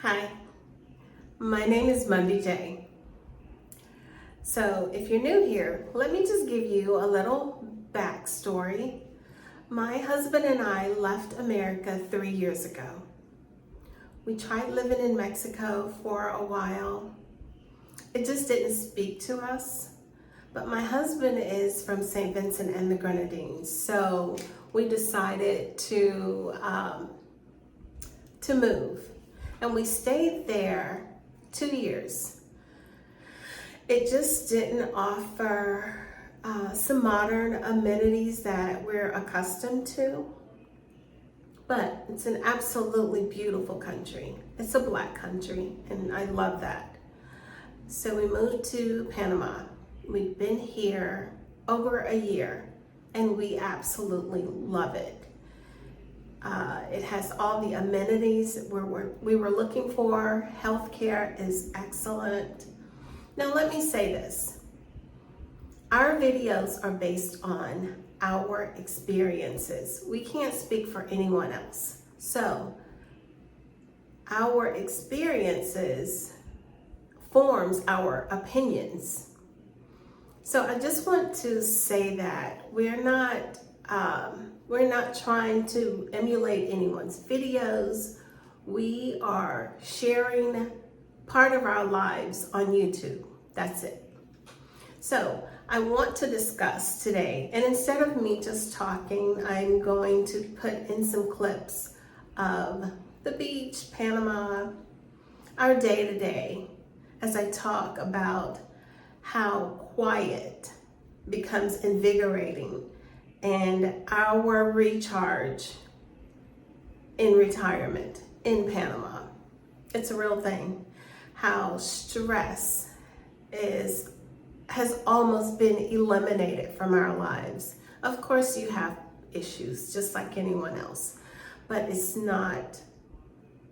Hi, my name is Monday J. So if you're new here, let me just give you a little backstory. My husband and I left America 3 years ago. We tried living in Mexico for a while. It just didn't speak to us. But my husband is from St. Vincent and the Grenadines, so we decided to move. And we stayed there 2 years. It just didn't offer some modern amenities that we're accustomed to, but it's an absolutely beautiful country. It's a Black country, and I love that. So we moved to Panama. We've been here over a year, and we absolutely love it. It has all the amenities we were looking for. Healthcare is excellent. Now let me say this. Our videos are based on our experiences. We can't speak for anyone else. So our experiences forms our opinions. So I just want to say that we're not trying to emulate anyone's videos. We are sharing part of our lives on YouTube. That's it. So I want to discuss today, and instead of me just talking, I'm going to put in some clips of the beach, Panama, our day-to-day, as I talk about how quiet becomes invigorating and our recharge in retirement in Panama. It's a real thing. How stress has almost been eliminated from our lives. Of course, you have issues just like anyone else, but it's not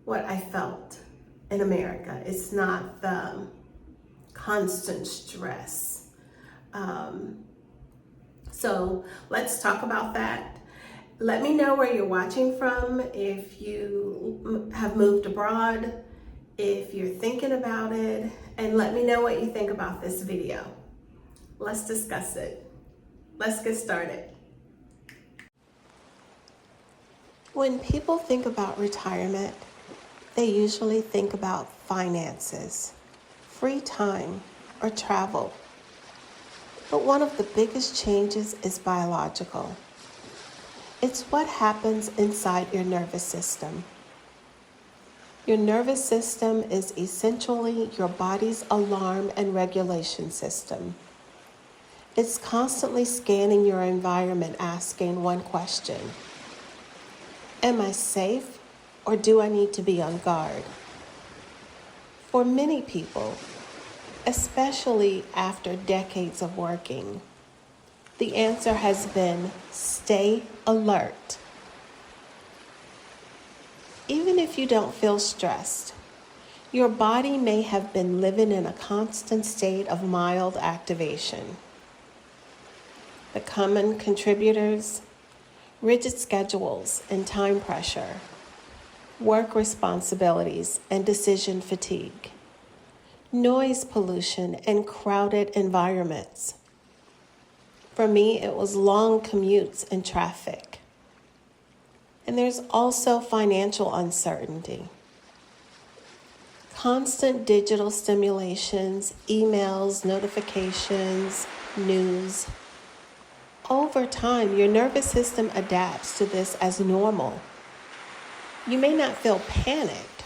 what I felt in America. It's not the constant stress. So let's talk about that. Let me know where you're watching from, if you have moved abroad, if you're thinking about it, and let me know what you think about this video. Let's discuss it. Let's get started. When people think about retirement, they usually think about finances, free time, or travel. But one of the biggest changes is biological. It's what happens inside your nervous system. Your nervous system is essentially your body's alarm and regulation system. It's constantly scanning your environment, asking one question: am I safe, or do I need to be on guard? For many people, especially after decades of working, the answer has been stay alert. Even if you don't feel stressed, your body may have been living in a constant state of mild activation. The common contributors: rigid schedules and time pressure, work responsibilities and decision fatigue, noise pollution and crowded environments. For me, it was long commutes and traffic. And there's also financial uncertainty. Constant digital stimulations, emails, notifications, news. Over time, your nervous system adapts to this as normal. You may not feel panicked,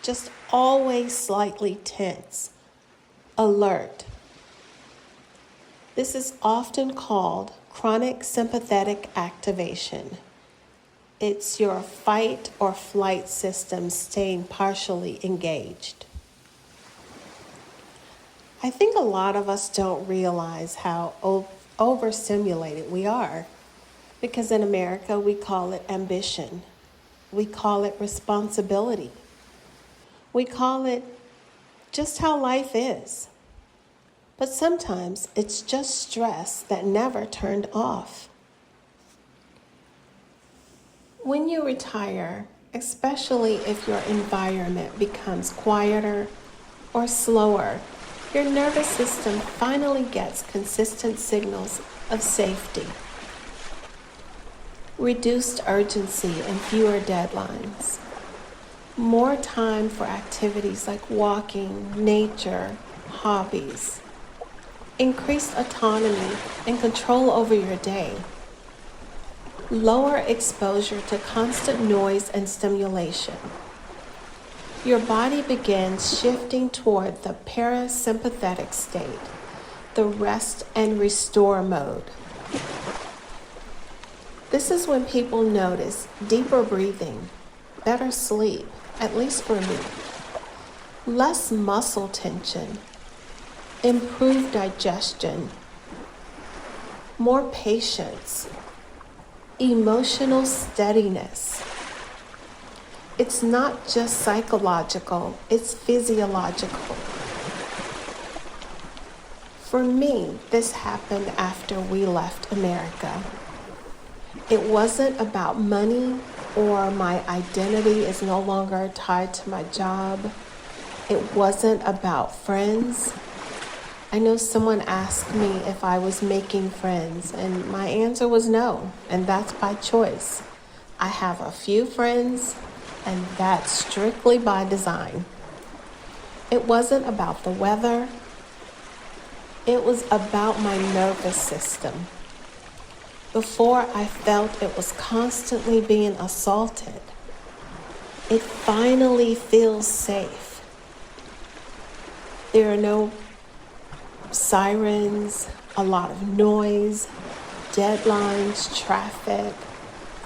just always slightly tense, alert. This is often called chronic sympathetic activation. It's your fight or flight system staying partially engaged. I think a lot of us don't realize how overstimulated we are, because in America we call it ambition. We call it responsibility. We call it just how life is. But sometimes it's just stress that never turned off. When you retire, especially if your environment becomes quieter or slower. Your nervous system finally gets consistent signals of safety. Reduced urgency and fewer deadlines. More time for activities like walking, nature, hobbies. Increased autonomy and control over your day. Lower exposure to constant noise and stimulation. Your body begins shifting toward the parasympathetic state, the rest and restore mode. This is when people notice deeper breathing, better sleep, at least for me, less muscle tension, improved digestion, more patience, emotional steadiness. It's not just psychological, it's physiological. For me, this happened after we left America. It wasn't about money or my identity is no longer tied to my job. It wasn't about friends. I know someone asked me if I was making friends, and my answer was no, and that's by choice. I have a few friends, and that's strictly by design. It wasn't about the weather. It was about my nervous system. Before, I felt it was constantly being assaulted. It finally feels safe. There are no sirens, a lot of noise, deadlines, traffic,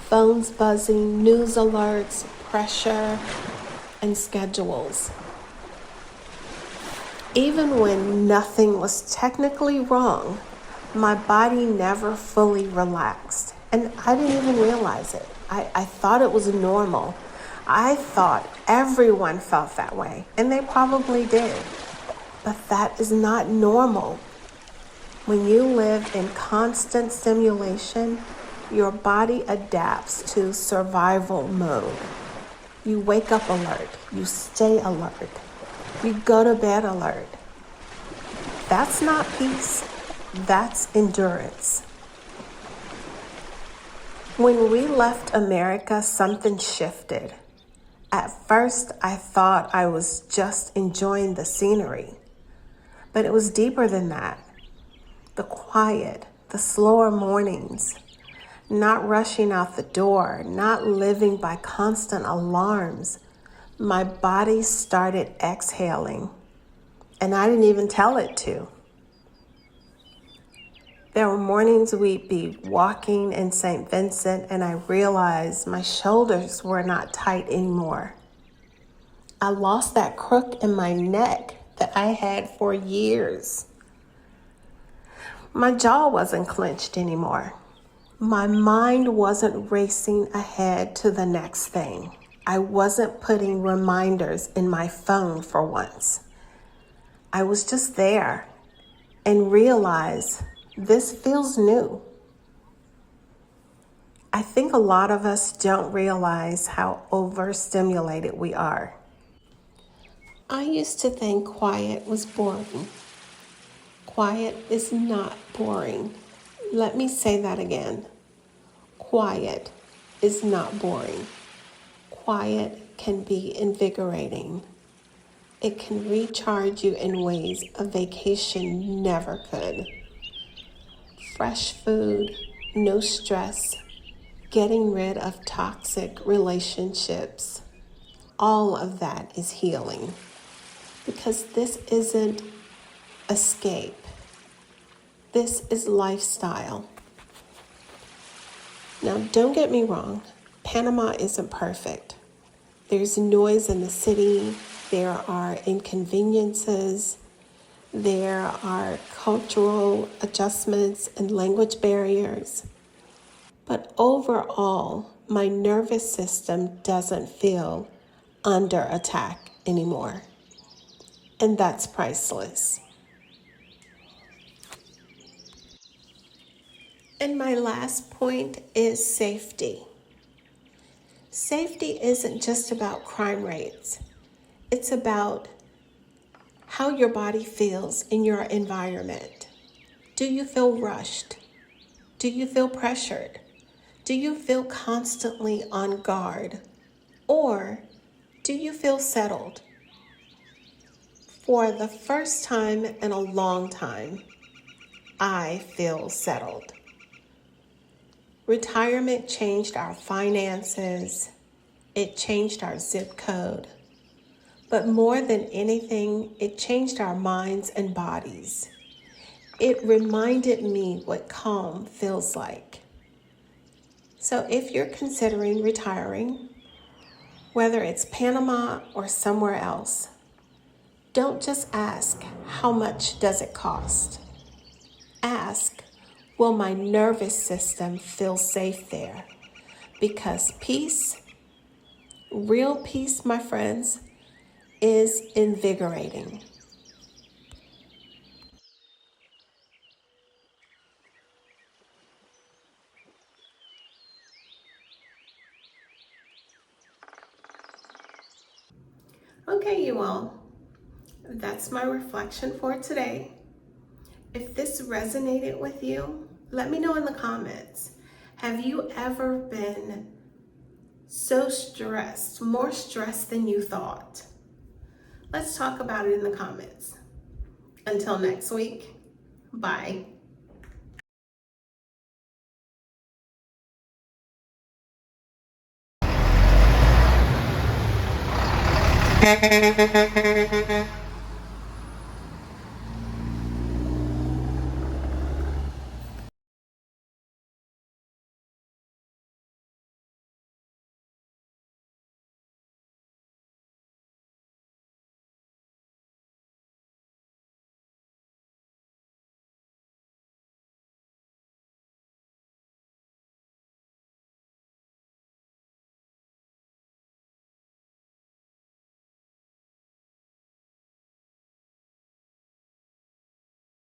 phones buzzing, news alerts, pressure, and schedules. Even when nothing was technically wrong, my body never fully relaxed, and I didn't even realize it. I thought it was normal. I thought everyone felt that way, and they probably did. But that is not normal. When you live in constant stimulation, your body adapts to survival mode. You wake up alert, you stay alert, you go to bed alert. That's not peace. That's endurance. When we left America, something shifted. At first, I thought I was just enjoying the scenery, but it was deeper than that. The quiet, the slower mornings, not rushing out the door, not living by constant alarms. My body started exhaling, and I didn't even tell it to. There were mornings we'd be walking in St. Vincent and I realized my shoulders were not tight anymore. I lost that crook in my neck that I had for years. My jaw wasn't clenched anymore. My mind wasn't racing ahead to the next thing. I wasn't putting reminders in my phone for once. I was just there and realized this feels new. I think a lot of us don't realize how overstimulated we are. I used to think quiet was boring. Quiet is not boring. Let me say that again. Quiet is not boring. Quiet can be invigorating. It can recharge you in ways a vacation never could. Fresh food, no stress, getting rid of toxic relationships. All of that is healing because this isn't escape. This is lifestyle. Now, don't get me wrong. Panama isn't perfect. There's noise in the city. There are inconveniences. There are cultural adjustments and language barriers. But overall, my nervous system doesn't feel under attack anymore. And that's priceless. And my last point is safety. Safety isn't just about crime rates. It's about how your body feels in your environment. Do you feel rushed? Do you feel pressured? Do you feel constantly on guard? Or do you feel settled? For the first time in a long time, I feel settled. Retirement changed our finances. It changed our zip code. But more than anything, it changed our minds and bodies. It reminded me what calm feels like. So if you're considering retiring, whether it's Panama or somewhere else, don't just ask, how much does it cost? Ask, will my nervous system feel safe there? Because peace, real peace, my friends, is invigorating. Okay, you all, that's my reflection for today. If this resonated with you, let me know in the comments. Have you ever been so stressed, more stressed than you thought? Let's talk about it in the comments. Until next week, bye.